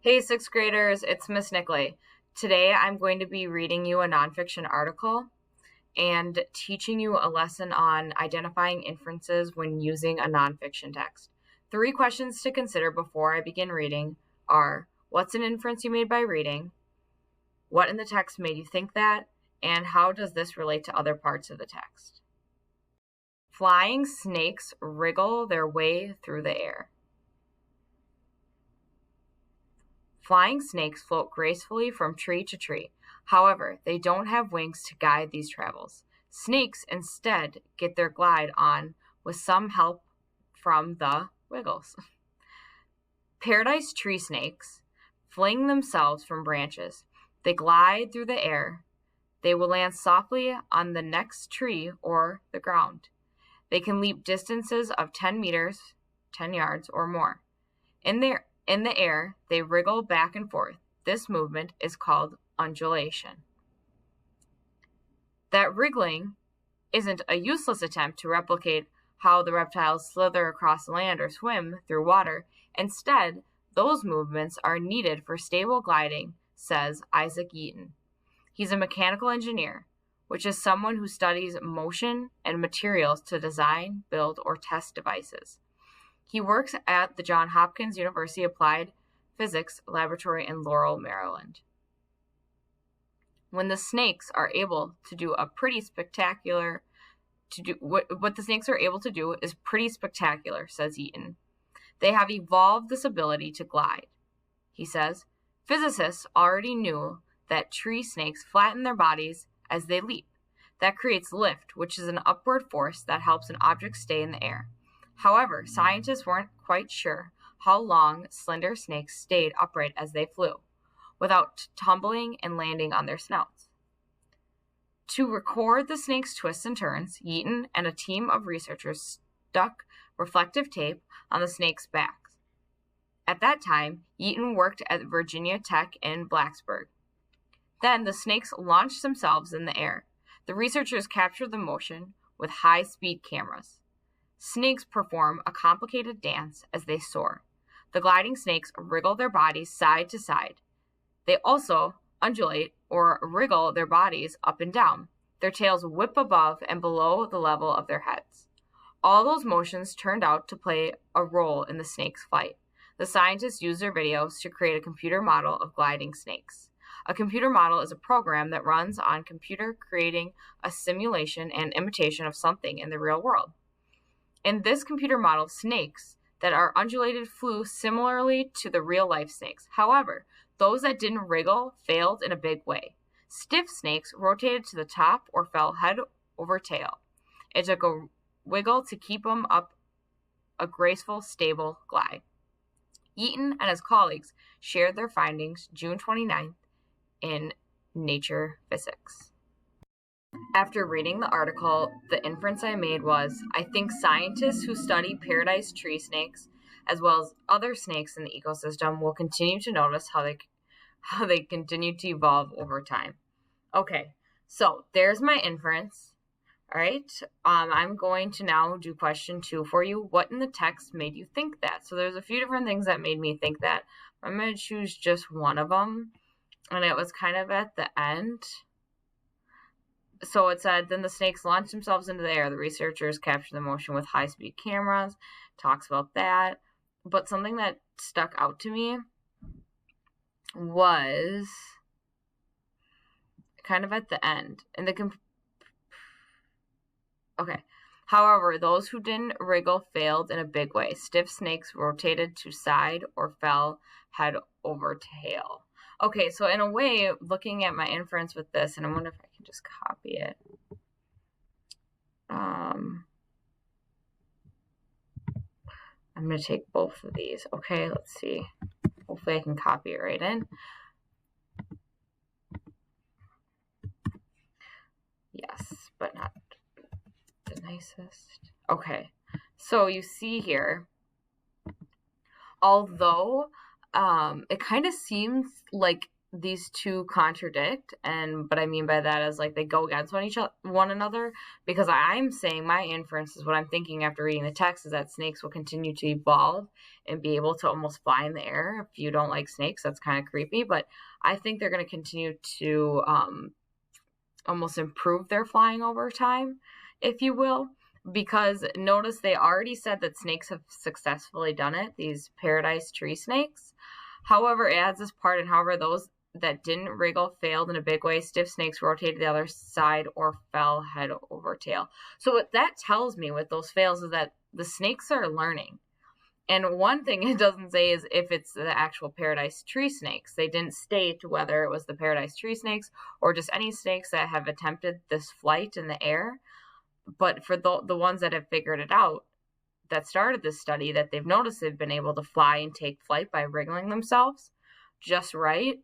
Hey, sixth graders, it's Miss Nickley. Today I'm going to be reading you a nonfiction article and teaching you a lesson on identifying inferences when using a nonfiction text. 3 questions to consider before I begin reading are, what's an inference you made by reading? What in the text made you think that? And how does this relate to other parts of the text? Flying snakes wriggle their way through the air. Flying snakes float gracefully from tree to tree. However, they don't have wings to guide these travels. Snakes instead get their glide on with some help from the wiggles. Paradise tree snakes fling themselves from branches. They glide through the air. They will land softly on the next tree or the ground. They can leap distances of 10 meters, 10 yards, or more. In the air, they wriggle back and forth. This movement is called undulation. That wriggling isn't a useless attempt to replicate how the reptiles slither across land or swim through water. Instead, those movements are needed for stable gliding, says Isaac Eaton. He's a mechanical engineer, which is someone who studies motion and materials to design, build, or test devices. He works at the Johns Hopkins University Applied Physics Laboratory in Laurel, Maryland. When the snakes are able to do what the snakes are able to do is pretty spectacular, says Eaton. They have evolved this ability to glide. He says, physicists already knew that tree snakes flatten their bodies as they leap. That creates lift, which is an upward force that helps an object stay in the air. However, scientists weren't quite sure how long slender snakes stayed upright as they flew, without tumbling and landing on their snouts. To record the snake's twists and turns, Eaton and a team of researchers stuck reflective tape on the snake's backs. At that time, Eaton worked at Virginia Tech in Blacksburg. Then the snakes launched themselves in the air. The researchers captured the motion with high-speed cameras. Snakes perform a complicated dance as they soar. The gliding snakes wriggle their bodies side to side. They also undulate or wriggle their bodies up and down. Their tails whip above and below the level of their heads. All those motions turned out to play a role in the snake's flight. The scientists used their videos to create a computer model of gliding snakes. A computer model is a program that runs on computer, creating a simulation and imitation of something in the real world. In this computer model, snakes that are undulated flew similarly to the real-life snakes. However, those that didn't wriggle failed in a big way. Stiff snakes rotated to the top or fell head over tail. It took a wiggle to keep them up a graceful, stable glide. Eaton and his colleagues shared their findings June 29th in Nature Physics. After reading the article, the inference I made was, I think scientists who study paradise tree snakes, as well as other snakes in the ecosystem, will continue to notice how they continue to evolve over time. Okay, so there's my inference. All right, I'm going to now do question 2 for you. What in the text made you think that? So there's a few different things that made me think that. I'm going to choose just one of them, and it was kind of at the end. So it said, then the snakes launched themselves into the air. The researchers captured the motion with high-speed cameras. Talks about that. But something that stuck out to me was kind of at the end. Okay. However, those who didn't wriggle failed in a big way. Stiff snakes rotated to side or fell head over tail. Okay, so in a way, looking at my inference with this, and I wonder if I can just copy it. I'm going to take both of these. Okay, let's see. Hopefully I can copy it right in. Yes, but not the nicest. Okay, so you see here, although it kind of seems like these two contradict, and what I mean by that is like they go against one another, because I'm saying my inference is what I'm thinking after reading the text is that snakes will continue to evolve and be able to almost fly in the air. If you don't like snakes, that's kind of creepy, but I think they're going to continue to almost improve their flying over time, if you will, because notice they already said that snakes have successfully done it, these paradise tree snakes. However, it adds this part, and however those that didn't wriggle failed in a big way. Stiff snakes rotated the other side or fell head over tail. So what that tells me with those fails is that the snakes are learning. And one thing it doesn't say is if it's the actual paradise tree snakes. They didn't state whether it was the paradise tree snakes or just any snakes that have attempted this flight in the air. But for the ones that have figured it out, that started this study, that they've noticed they've been able to fly and take flight by wriggling themselves just right,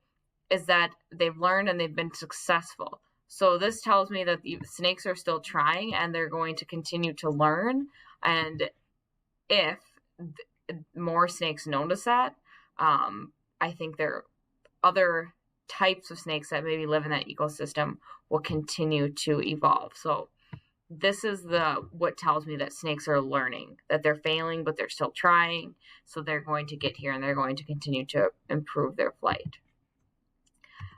is that they've learned and they've been successful. So this tells me that the snakes are still trying and they're going to continue to learn. And if more snakes notice that, I think there are other types of snakes that maybe live in that ecosystem will continue to evolve. So this is what tells me that snakes are learning, that they're failing, but they're still trying. So they're going to get here and they're going to continue to improve their flight.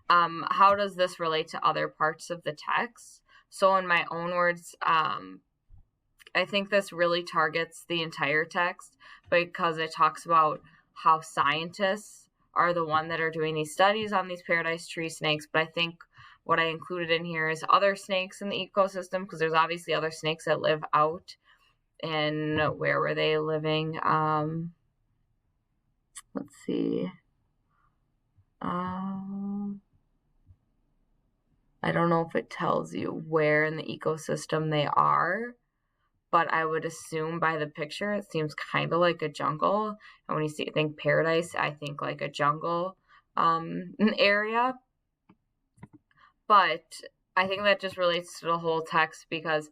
How does this relate to other parts of the text? So in my own words, I think this really targets the entire text because it talks about how scientists are the one that are doing these studies on these paradise tree snakes. But I think what I included in here is other snakes in the ecosystem, because there's obviously other snakes that live out. And where were they living? Let's see. I don't know if it tells you where in the ecosystem they are, but I would assume by the picture it seems kind of like a jungle. And when you think paradise, I think like a jungle area. But I think that just relates to the whole text because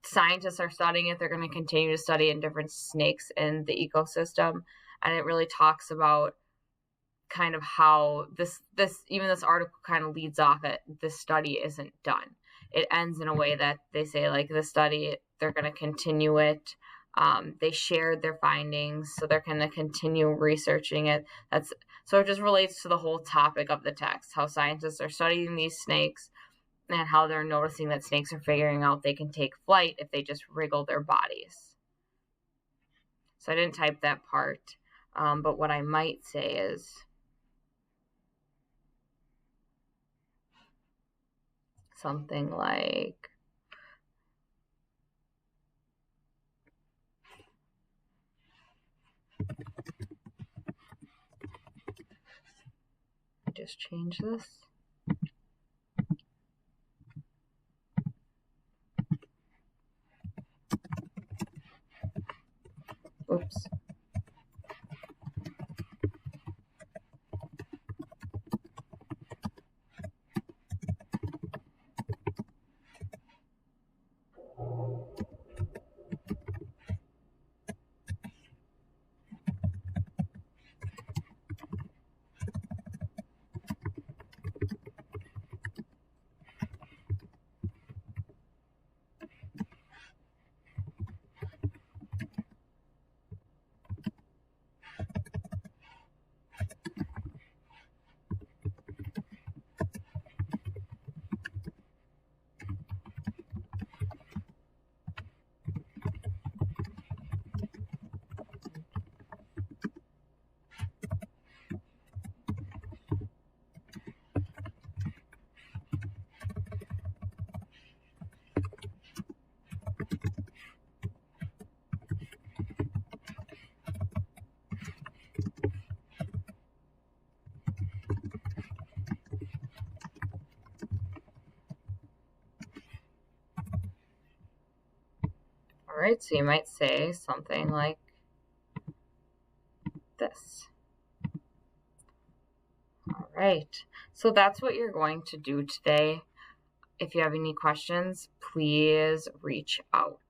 scientists are studying it. They're going to continue to study in different snakes in the ecosystem. And it really talks about kind of how this article kind of leads off it. This study isn't done. It ends in a way that they say, like, the study, they're going to continue it. They shared their findings, so they're going to continue researching it. So it just relates to the whole topic of the text, how scientists are studying these snakes and how they're noticing that snakes are figuring out they can take flight if they just wriggle their bodies. So I didn't type that part, but what I might say is something like, just change this. Oops. All right, so you might say something like this. All right, so that's what you're going to do today. If you have any questions, please reach out.